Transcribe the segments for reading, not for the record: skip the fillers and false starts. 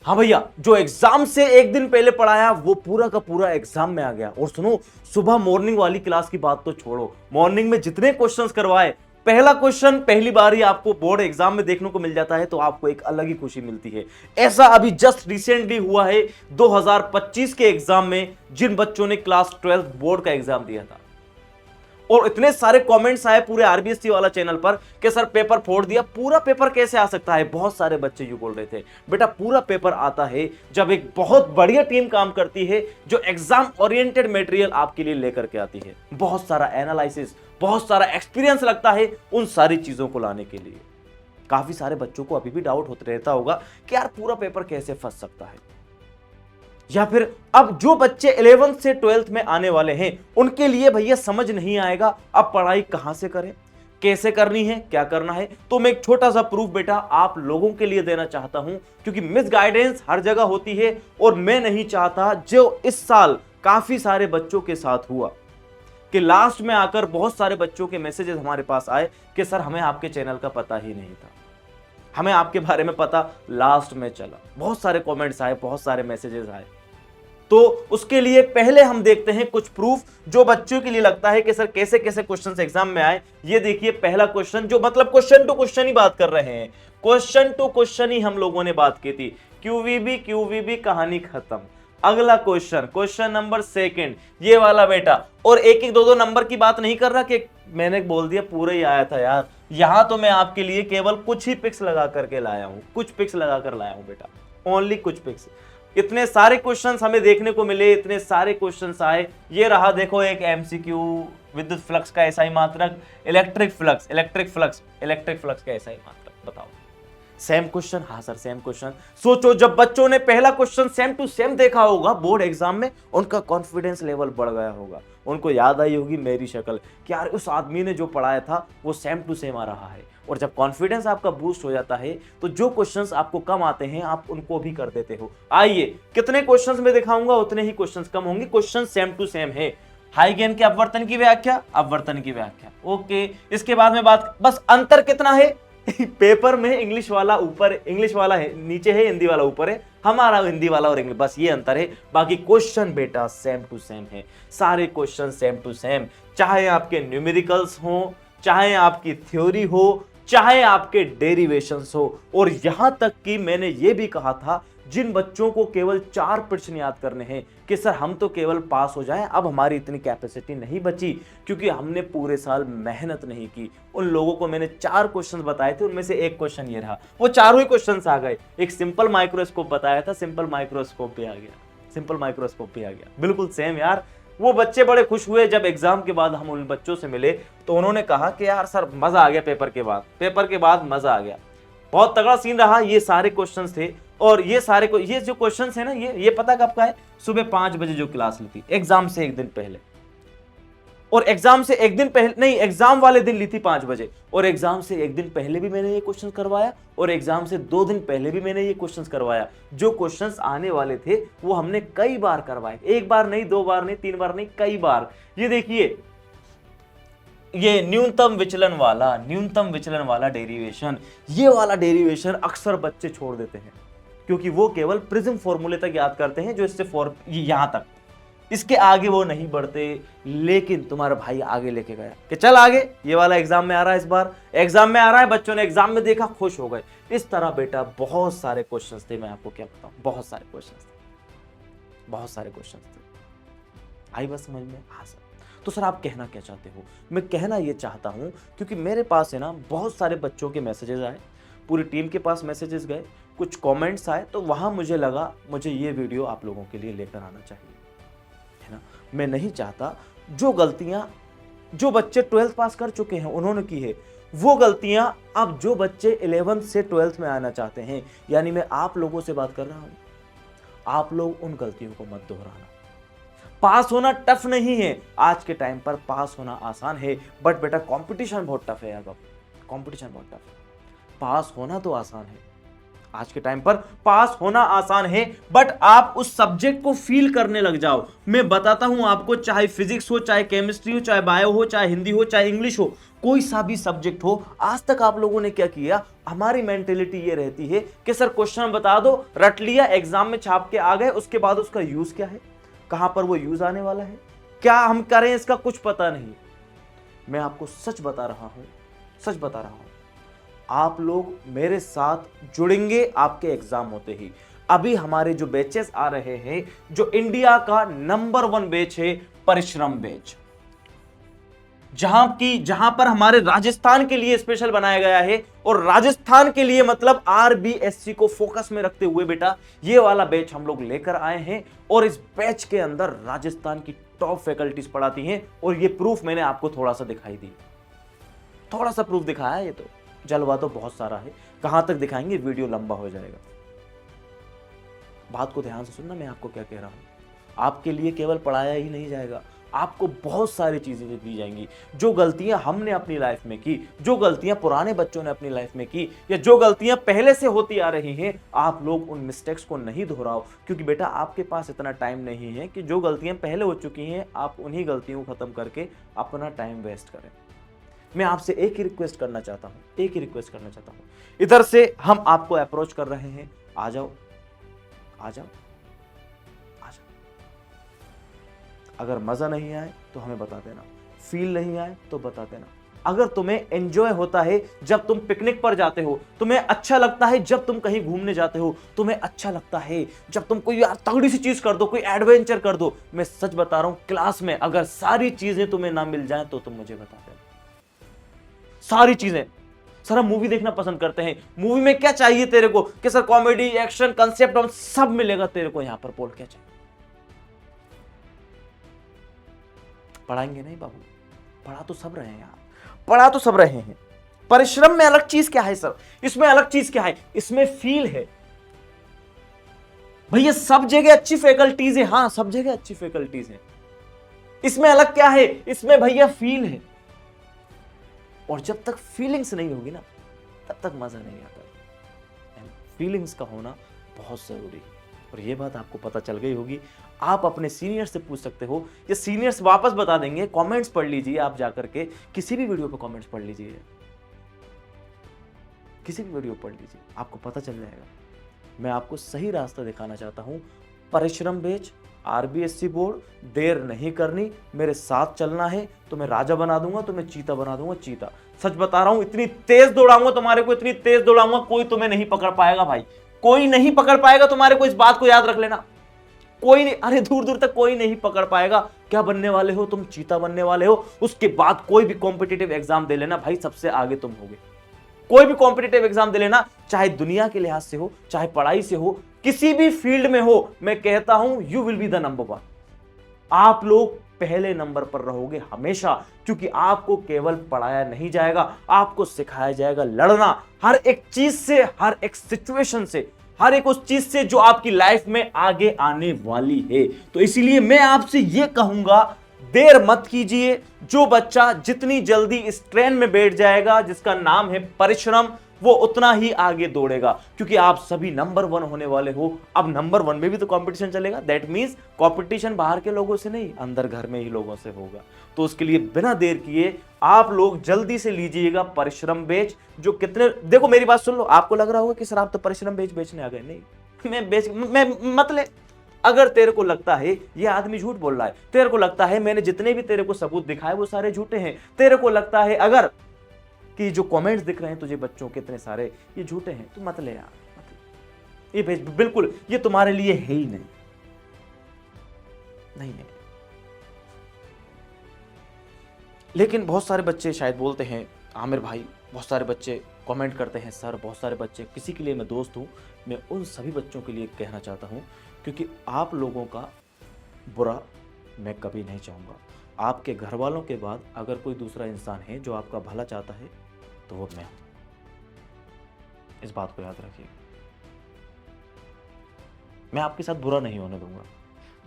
हाँ भैया, जो एग्जाम से एक दिन पहले पढ़ाया वो पूरा का पूरा एग्जाम में आ गया। और सुनो, सुबह मॉर्निंग वाली क्लास की बात तो छोड़ो, मॉर्निंग में जितने क्वेश्चंस करवाए, पहला क्वेश्चन पहली बार ही आपको बोर्ड एग्जाम में देखने को मिल जाता है तो आपको एक अलग ही खुशी मिलती है। ऐसा अभी जस्ट रिसेंटली हुआ है 2025 के एग्जाम में, जिन बच्चों ने क्लास 12 बोर्ड का एग्जाम दिया था। और इतने सारे कमेंट्स आए पूरे आरबीएससी वाला चैनल पर कि सर पेपर फोड़ दिया। पूरा पेपर कैसे आ सकता है? बहुत सारे बच्चे यूं बोल रहे थे। बेटा पूरा पेपर आता है जब एक बहुत बढ़िया टीम काम करती है, जो एग्जाम ओरिएंटेड मटेरियल आपके लिए लेकर के आती है। बहुत सारा एनालिसिस, बहुत सारा एक्सपीरियंस लगता है उन सारी चीजों को लाने के लिए। काफी सारे बच्चों को अभी भी डाउट होता रहता होगा कि यार पूरा पेपर कैसे फंस सकता है। या फिर अब जो बच्चे 11th से 12th में आने वाले हैं उनके लिए भैया समझ नहीं आएगा अब पढ़ाई कहां से करें, कैसे करनी है, क्या करना है। तो मैं एक छोटा सा प्रूफ बेटा आप लोगों के लिए देना चाहता हूं, क्योंकि मिस गाइडेंस हर जगह होती है और मैं नहीं चाहता जो इस साल काफी सारे बच्चों के साथ हुआ कि लास्ट में आकर बहुत सारे बच्चों के मैसेजेस हमारे पास आए कि सर हमें आपके चैनल का पता ही नहीं था, हमें आपके बारे में पता लास्ट में चला। बहुत सारे कमेंट्स आए, बहुत सारे मैसेजेस आए। तो उसके लिए पहले हम देखते हैं कुछ प्रूफ जो बच्चों के लिए लगता है कि सर कैसे कैसे क्वेश्चंस एग्जाम में आए। ये देखिए पहला क्वेश्चन, जो मतलब क्वेश्चन टू क्वेश्चन ही बात कर रहे हैं, क्वेश्चन टू क्वेश्चन ही हम लोगों ने बात की थी। क्यूवीबी कहानी खत्म। अगला क्वेश्चन, क्वेश्चन नंबर सेकंड, ये वाला बेटा। और एक एक दो दो नंबर की बात नहीं कर रहा कि मैंने बोल दिया पूरा ही आया था यार। यहां तो मैं आपके लिए केवल कुछ ही पिक्स लगा करके लाया हूं, कुछ पिक्स लगा कर लाया हूं बेटा, ओनली कुछ पिक्स। इतने सारे क्वेश्चंस हमें देखने को मिले, इतने सारे क्वेश्चंस आए। ये रहा देखो एक एमसीक्यू, विद्युत फ्लक्स का एसआई मात्रक, इलेक्ट्रिक फ्लक्स का एसआई मात्रक। बताओ सेम क्वेश्चन? हाँ सर सेम क्वेश्चन। सोचो जब बच्चों ने पहला क्वेश्चन सेम टू सेम देखा होगा बोर्ड एग्जाम में, उनका कॉन्फिडेंस लेवल बढ़ गया होगा, उनको याद आई होगी मेरी शक्ल कि यार उस आदमी ने जो पढ़ाया था वो सेम टू सेम आ रहा है। और जब कॉन्फिडेंस आपका बूस्ट हो जाता है तो जो क्वेश्चंस आपको कम आते हैं आप उनको भी कर देते हो। आइए कितने क्वेश्चंस में दिखाऊंगा उतने ही क्वेश्चंस कम होंगे, क्वेश्चन सेम टू सेम है। हाइगेन के अपवर्तन की व्याख्या, अपवर्तन की व्याख्या, ओके। इसके बाद में बात, बस अंतर कितना है पेपर में इंग्लिश वाला ऊपर, इंग्लिश वाला है नीचे है, हिंदी वाला ऊपर है, हमारा हिंदी वाला और इंग्लिश, बस ये अंतर है। बाकी क्वेश्चन बेटा सेम टू सेम है, सारे क्वेश्चन सेम टू सेम। चाहे आपके न्यूमेरिकल्स हो, चाहे आपकी थ्योरी हो, चाहे आपके डेरिवेशंस हो। और यहां तक कि मैंने ये भी कहा था जिन बच्चों को केवल 4 प्रश्न याद करने हैं कि सर हम तो केवल पास हो जाएं, अब हमारी इतनी कैपेसिटी नहीं बची क्योंकि हमने पूरे साल मेहनत नहीं की। उन लोगों को मैंने 4 क्वेश्चंस बताए थे, उनमें से एक क्वेश्चन ये रहा, वो चारों ही क्वेश्चंस आ गए। एक सिंपल माइक्रोस्कोप बताया था, सिंपल माइक्रोस्कोप भी आ गया, सिंपल माइक्रोस्कोप भी आ गया, बिल्कुल सेम यार। वो बच्चे बड़े खुश हुए जब एग्जाम के बाद हम उन बच्चों से मिले तो उन्होंने कहा कि यार सर मजा आ गया, पेपर के बाद मजा आ गया, बहुत तगड़ा सीन रहा। ये सारे क्वेश्चंस थे और ये जो क्वेश्चंस है ना, ये पता कब का है? सुबह 5 बजे जो क्लास ली थी एग्जाम से एक दिन पहले, और एग्जाम से एक दिन पहले नहीं, एग्जाम वाले दिन ली थी 5 बजे, और एग्जाम से एक दिन पहले भी मैंने ये क्वेश्चन करवाया और एग्जाम से 2 दिन पहले भी मैंने ये क्वेश्चंस करवाया। जो क्वेश्चंस आने वाले थे वो हमने कई बार करवाए, एक बार नहीं, 2 बार नहीं, 3 बार नहीं, कई बार। ये देखिए ये न्यूनतम विचलन वाला डेरिवेशन, ये वाला डेरिवेशन अक्सर बच्चे छोड़ देते हैं क्योंकि वो केवल प्रिज्म फॉर्मूले तक याद करते हैं, जो इससे यहां तक, इसके आगे वो नहीं बढ़ते। लेकिन तुम्हारा भाई आगे लेके गया कि चल आगे, ये वाला एग्जाम में आ रहा है, इस बार एग्जाम में आ रहा है, बच्चों ने एग्जाम में देखा, खुश हो गए। इस तरह बेटा बहुत सारे क्वेश्चंस थे, मैं आपको क्या बताऊं, बहुत सारे क्वेश्चंस थे। आई बात समझ में? हाँ सर। तो सर आप कहना क्या चाहते हो? मैं कहना ये चाहता हूं क्योंकि मेरे पास है ना बहुत सारे बच्चों के मैसेजेस आए, पूरी टीम के पास मैसेजेस गए, कुछ कमेंट्स आए, तो वहां मुझे लगा मुझे ये वीडियो आप लोगों के लिए लेकर आना चाहिए, है ना। मैं नहीं चाहता जो गलतियां जो बच्चे 12th पास कर चुके हैं उन्होंने की है, वो गलतियां अब जो बच्चे 11th से 12th में आना चाहते हैं, यानी मैं आप लोगों से बात कर रहा हूं, आप लोग उन गलतियों को मत दोहराना। पास होना टफ नहीं है, आज के टाइम पर पास होना आसान है, बट बेटा कंपटीशन बहुत टफ है यार बाबू, कंपटीशन बहुत टफ है। पास होना तो आसान है, आज के टाइम पर पास होना आसान है, बट आप उस सब्जेक्ट को फील करने लग जाओ। मैं बताता हूं आपको, चाहे फिजिक्स हो, चाहे केमिस्ट्री हो, चाहे बायो हो, चाहे हिंदी हो, चाहे इंग्लिश हो, कोई सा भी सब्जेक्ट हो, आज तक आप लोगों ने क्या किया, हमारी मेंटेलिटी ये रहती है कि सर क्वेश्चन बता दो, रट लिया, एग्जाम में छाप के आ गए, उसके बाद उसका यूज क्या है, कहां पर वो यूज आने वाला है, क्या हम करें इसका कुछ पता नहीं। मैं आपको सच बता रहा हूं, सच बता रहा हूं, आप लोग मेरे साथ जुड़ेंगे आपके एग्जाम होते ही। अभी हमारे जो बैचेस आ रहे हैं, जो इंडिया का नंबर 1 बैच है, परिश्रम बैच, जहां पर हमारे राजस्थान के लिए स्पेशल बनाया गया है, और राजस्थान के लिए मतलब आरबीएससी को फोकस में रखते हुए बेटा ये वाला बैच हम लोग लेकर आए हैं। और इस बैच के अंदर राजस्थान की टॉप फैकल्टीज पढ़ाती हैं, और ये प्रूफ मैंने आपको थोड़ा सा दिखाई दी, थोड़ा सा प्रूफ दिखाया है। ये तो जलवा तो बहुत सारा है, कहां तक दिखाएंगे, वीडियो लंबा हो जाएगा। बात को ध्यान से सुनना, मैं आपको क्या कह रहा हूं। आपके लिए केवल पढ़ाया ही नहीं जाएगा, आपको बहुत सारी चीजें दी जाएंगी। जो गलतियां हमने अपनी लाइफ में की, जो गलतियां पुराने बच्चों ने अपनी लाइफ में की, या जो गलतियां पहले से होती आ रही हैं, आप लोग उन मिस्टेक्स को नहीं दोहराओ। क्योंकि बेटा आपके पास इतना टाइम नहीं है कि जो गलतियां पहले हो चुकी हैं आप उन्हीं गलतियों को खत्म करके अपना टाइम वेस्ट करें। मैं आपसे एक ही रिक्वेस्ट करना चाहता हूं, एक ही रिक्वेस्ट करना चाहता हूं। इधर से हम आपको अप्रोच कर रहे हैं, आ जाओ, आ जाओ, आ जाओ। अगर मजा नहीं आए तो हमें बता देना, फील नहीं आए तो बता देना। अगर तुम्हें एंजॉय होता है जब तुम पिकनिक पर जाते हो, तुम्हें अच्छा लगता है जब तुम कहीं घूमने जाते हो, तुम्हें अच्छा लगता है जब तुम कोई यार तगड़ी सी चीज कर दो, कोई एडवेंचर कर दो, मैं सच बता रहा हूं, क्लास में अगर सारी चीजें तुम्हें ना मिल जाए तो तुम मुझे बता देना। सारी चीजें, सर हम मूवी देखना पसंद करते हैं, मूवी में क्या चाहिए तेरे को, कि सर कॉमेडी, एक्शन, कंसेप्ट और सब मिलेगा तेरे को, यहां पर बोल क्या चाहिए। पढ़ाएंगे नहीं बाबू, पढ़ा तो सब रहे हैं यार, पढ़ा तो सब रहे हैं। परिश्रम में अलग चीज क्या है सर, इसमें अलग चीज क्या है, इसमें फील है भैया। सब जगह अच्छी फैकल्टीज है, हाँ सब जगह अच्छी फैकल्टीज है। इसमें अलग क्या है, इसमें भैया फील है। और जब तक फीलिंग्स नहीं होगी ना तब तक मजा नहीं आता। फीलिंग्स का होना बहुत जरूरी है, और ये बात आपको पता चल गई होगी। आप अपने सीनियर से पूछ सकते हो, ये सीनियर्स वापस बता देंगे। कमेंट्स पढ़ लीजिए आप जाकर के, किसी भी वीडियो पे कमेंट्स पढ़ लीजिए, किसी भी वीडियो पढ़ लीजिए, आपको पता चल जाएगा। मैं आपको सही रास्ता दिखाना चाहता हूं। परिश्रम बैच, आरबीएससी बोर्ड, देर नहीं करनी, मेरे साथ चलना है तो मैं राजा बना दूंगा, तो मैं चीता बना दूंगा, चीता। सच बता रहा हूं, इतनी तेज दौड़ाऊंगा तुम्हारे को, इतनी तेज दौड़ाऊंगा कोई तुम्हें नहीं पकड़ पाएगा भाई, कोई नहीं पकड़ पाएगा तुम्हारे को। इस बात को याद रख लेना, कोई नहीं, अरे दूर दूर तक कोई नहीं पकड़ पाएगा। क्या बनने वाले हो तुम, चीता बनने वाले हो। उसके बाद कोई भी कॉम्पिटिटिव एग्जाम दे लेना भाई, सबसे आगे तुम होगे। कोई भी कॉम्पिटिटिव एग्जाम दे लेना, चाहे दुनिया के लिहाज से हो, चाहे पढ़ाई से हो, किसी भी फील्ड में हो, मैं कहता हूं you will be the number 1। आप लोग पहले नंबर पर रहोगे हमेशा, क्योंकि आपको केवल पढ़ाया नहीं जाएगा, आपको सिखाया जाएगा लड़ना, हर एक चीज से, हर एक सिचुएशन से, हर एक उस चीज से जो आपकी लाइफ में आगे आने वाली है। तो इसीलिए मैं आपसे यह कहूंगा, देर मत कीजिए। जो बच्चा जितनी जल्दी इस ट्रेन में बैठ जाएगा जिसका नाम है परिश्रम, वो उतना ही आगे दौड़ेगा, क्योंकि आप सभी नंबर 1 होने वाले हो। अब नंबर 1 में भी तो कंपटीशन चलेगा, दैट मींस कंपटीशन बाहर के लोगों से नहीं, अंदर घर में ही लोगों से होगा। तो उसके लिए बिना देर किए आप लोग जल्दी से लीजिएगा परिश्रम बैच। जो कितने, देखो मेरी बात सुन लो, आपको लग रहा होगा कि सर आप तो परिश्रम बैच बेचने आ गए। नहीं, मैं मतलब, अगर तेरे को लगता है ये आदमी झूठ बोल रहा है, तेरे को लगता है मैंने जितने भी तेरे को सबूत दिखाए वो सारे झूठे हैं, तेरे को लगता है अगर कि जो कमेंट्स दिख रहे हैं तुझे बच्चों के इतने सारे ये झूठे हैं, तो मत ले यार, ये बिल्कुल ये तुम्हारे लिए है ही नहीं, नहीं नहीं। लेकिन बहुत सारे बच्चे शायद बोलते हैं, आमिर भाई बहुत सारे बच्चे कमेंट करते हैं, सर बहुत सारे बच्चे, किसी के लिए मैं दोस्त हूं, मैं उन सभी बच्चों के लिए कहना चाहता हूं, क्योंकि आप लोगों का बुरा मैं कभी नहीं चाहूँगा। आपके घर वालों के बाद अगर कोई दूसरा इंसान है जो आपका भला चाहता है तो वो मैं हूँ, इस बात को याद रखिए। मैं आपके साथ बुरा नहीं होने दूंगा।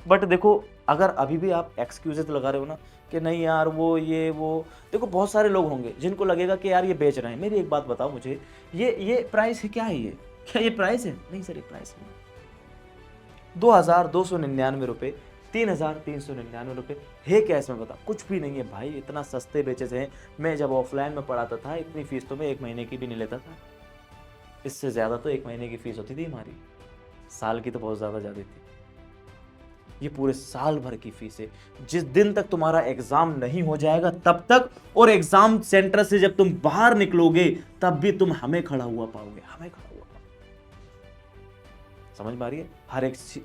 बट देखो, अगर अभी भी आप एक्सक्यूजेस लगा रहे हो ना कि नहीं यार वो ये वो, देखो बहुत सारे लोग होंगे जिनको लगेगा कि यार ये बेच रहे हैं। मेरी एक बात बताओ मुझे, ये प्राइस है क्या है, क्या ये प्राइस है? नहीं सर, ये प्राइस नहीं। 2,299 रुपये, 3,399 रुपये है क्या इसमें? बता, कुछ भी नहीं है भाई, इतना सस्ते बेचे हैं। मैं जब ऑफलाइन में पढ़ाता था इतनी फीस तो मैं 1 महीने की भी नहीं लेता था। इससे ज़्यादा तो 1 महीने की फीस होती थी हमारी, साल की तो बहुत ज़्यादा थी। ये पूरे साल भर की फीस है। जिस दिन तक तुम्हारा एग्जाम नहीं हो जाएगा तब तक, और एग्जाम सेंटर से जब तुम बाहर निकलोगे तब भी तुम हमें खड़ा हुआ पाओगे, हमें खड़ा हुआ पाओगे। समझ में आ रही है?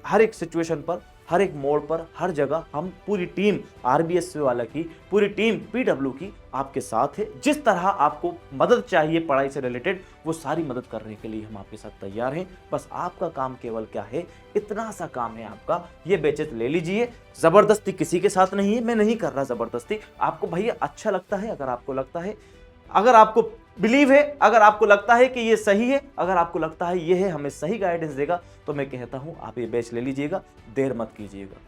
हर एक सिचुएशन पर, हर एक मोड़ पर, हर जगह हम पूरी टीम आरबीएससी वाला की, पूरी टीम पीडब्ल्यू की आपके साथ है। जिस तरह आपको मदद चाहिए पढ़ाई से रिलेटेड, वो सारी मदद करने के लिए हम आपके साथ तैयार हैं। बस आपका काम केवल क्या है, इतना सा काम है आपका, ये बैचेस ले लीजिए। जबरदस्ती किसी के साथ नहीं है, मैं नहीं कर रहा जबरदस्ती। आपको भैया अच्छा लगता है, अगर आपको लगता है, अगर आपको बिलीव है, अगर आपको लगता है कि ये सही है, अगर आपको लगता है ये है हमें सही गाइडेंस देगा, तो मैं कहता हूं आप ये बैच ले लीजिएगा, देर मत कीजिएगा।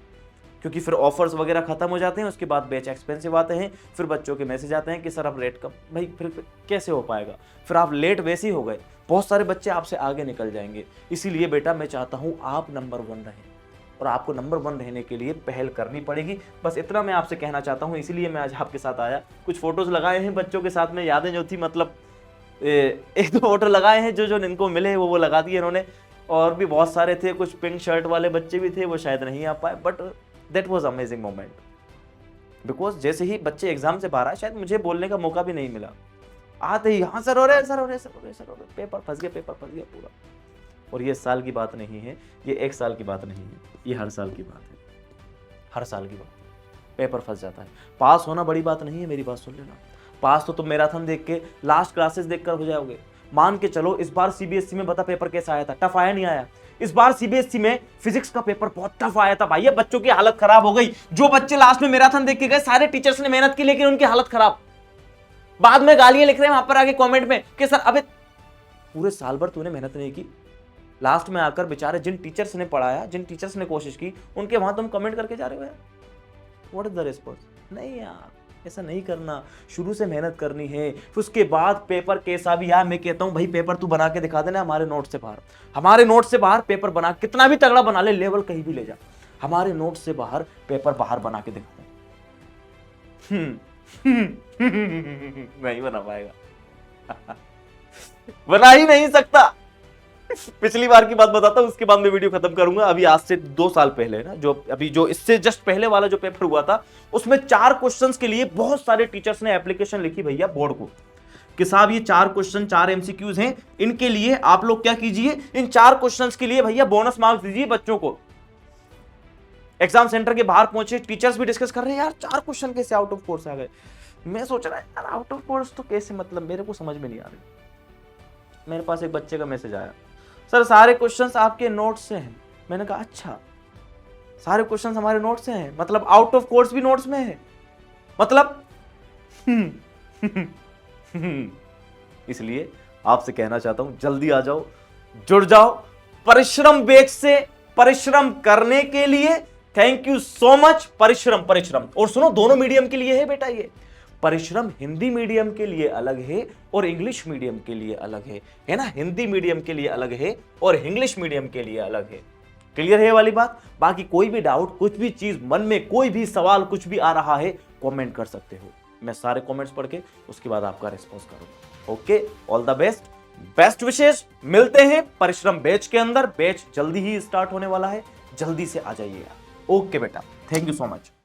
क्योंकि फिर ऑफर्स वगैरह खत्म हो जाते हैं, उसके बाद बैच एक्सपेंसिव आते हैं, फिर बच्चों के मैसेज आते हैं कि सर अब रेट कम। भाई फिर कैसे हो पाएगा? फिर आप लेट वैसे ही हो गए, बहुत सारे बच्चे आपसे आगे निकल जाएंगे। इसीलिए बेटा मैं चाहता हूं आप नंबर 1 रहें, और आपको नंबर 1 रहने के लिए पहल करनी पड़ेगी। बस इतना मैं आपसे कहना चाहता हूं, इसीलिए मैं आज आपके साथ आया। कुछ फोटोज लगाए हैं बच्चों के साथ में, यादें जो थी, मतलब 1-2 फोटो लगाए हैं जो इनको मिले वो लगा दिए इन्होंने। और भी बहुत सारे थे, कुछ पिंक शर्ट वाले बच्चे भी थे, वो शायद नहीं आ पाए, but that was amazing moment. Because जैसे ही बच्चे एग्जाम से बाहर आए, शायद मुझे बोलने का मौका भी नहीं मिला, आते ही हाँ सर हो रहे, सर हो रहे, सर हो रहे, सर हो रहे, पेपर फंस गया पूरा। और ये साल की बात नहीं है, ये 1 साल की बात नहीं है, ये हर साल की बात है, हर साल की बात है। पेपर फंस जाता है। पास होना बड़ी बात नहीं है, मेरी बात सुन लेना। पास तो तुम मैराथन देख के, लास्ट क्लासेस देखकर हो जाओगे। मान के चलो इस बार सीबीएसई में बता पेपर कैसा आया था? टफ आया नहीं आया? इस बार सीबीएसई में फिजिक्स का पेपर बहुत टफ आया था भाई, बच्चों की हालत खराब हो गई। जो बच्चे लास्ट में मैराथन देख के गए, सारे टीचर्स ने मेहनत की, लेकिन उनकी हालत खराब। बाद में गालियां लिख रहे हैं वहां पर आगे कमेंट में कि सर अबे पूरे साल भर तूने मेहनत नहीं की, लास्ट में आकर बेचारे जिन टीचर्स ने पढ़ाया, जिन टीचर्स ने कोशिश की, उनके वहां तुम कमेंट करके जा रहे हो यार। What is the response? नहीं यार, ऐसा नहीं करना। शुरू से मेहनत करनी है, फिर उसके बाद पेपर कैसा भी आया, मैं कहता हूं भाई पेपर तू बना के दिखा देना हमारे नोट से बाहर। हमारे नोट से बाहर पेपर बना, कितना भी तगड़ा बना ले, लेवल कहीं भी ले जा, हमारे नोट से बाहर पेपर बाहर बना के दिखा। नहीं बना पाएगा, बना ही नहीं सकता। पिछली बार की बात बताता हूं, उसके बाद मैं वीडियो खत्म करूंगा। अभी आज से 2 साल पहले ना, जो इससे जस्ट पहले वाला जो पेपर हुआ था, उसमें 4 क्वेश्चंस के लिए बहुत सारे टीचर्स ने एप्लीकेशन लिखी भैया बोर्ड को कि साहब ये 4 क्वेश्चन, 4 एमसीक्यूज हैं, इनके लिए आप लोग क्या कीजिए, इन 4 क्वेश्चंस के लिए भैया बोनस मार्क्स दीजिए बच्चों को। एग्जाम सेंटर के बाहर पहुंचे, टीचर्स भी डिस्कस कर रहे हैं यार 4 क्वेश्चन कैसे आउट ऑफ कोर्स आ गए। मैं सोच रहा यार आउट ऑफ कोर्स तो कैसे, मतलब मेरे को समझ में नहीं आ रही। मेरे पास एक बच्चे का मैसेज आया, सर सारे क्वेश्चंस आपके नोट्स से हैं। मैंने कहा अच्छा, सारे क्वेश्चंस हमारे नोट्स से हैं, मतलब आउट ऑफ कोर्स भी नोट्स में है, मतलब इसलिए आपसे कहना चाहता हूं जल्दी आ जाओ, जुड़ जाओ परिश्रम बैच से। परिश्रम करने के लिए थैंक यू सो मच। परिश्रम और सुनो, दोनों मीडियम के लिए है बेटा ये परिश्रम। हिंदी मीडियम के लिए अलग है और इंग्लिश मीडियम के लिए अलग है ना? हिंदी मीडियम के लिए अलग है और इंग्लिश मीडियम के लिए अलग है। क्लियर है ये वाली बात? बाकी कोई भी डाउट, कुछ भी चीज मन में, कोई भी सवाल कुछ भी आ रहा है, कमेंट कर सकते हो। मैं सारे कमेंट्स पढ़ के उसके बाद आपका रिस्पॉन्स करूंगा। Okay, all the best, best wishes. मिलते हैं परिश्रम बैच के अंदर। बैच जल्दी ही स्टार्ट होने वाला है, जल्दी से आ जाइएगा। ओके बेटा, थैंक यू सो मच।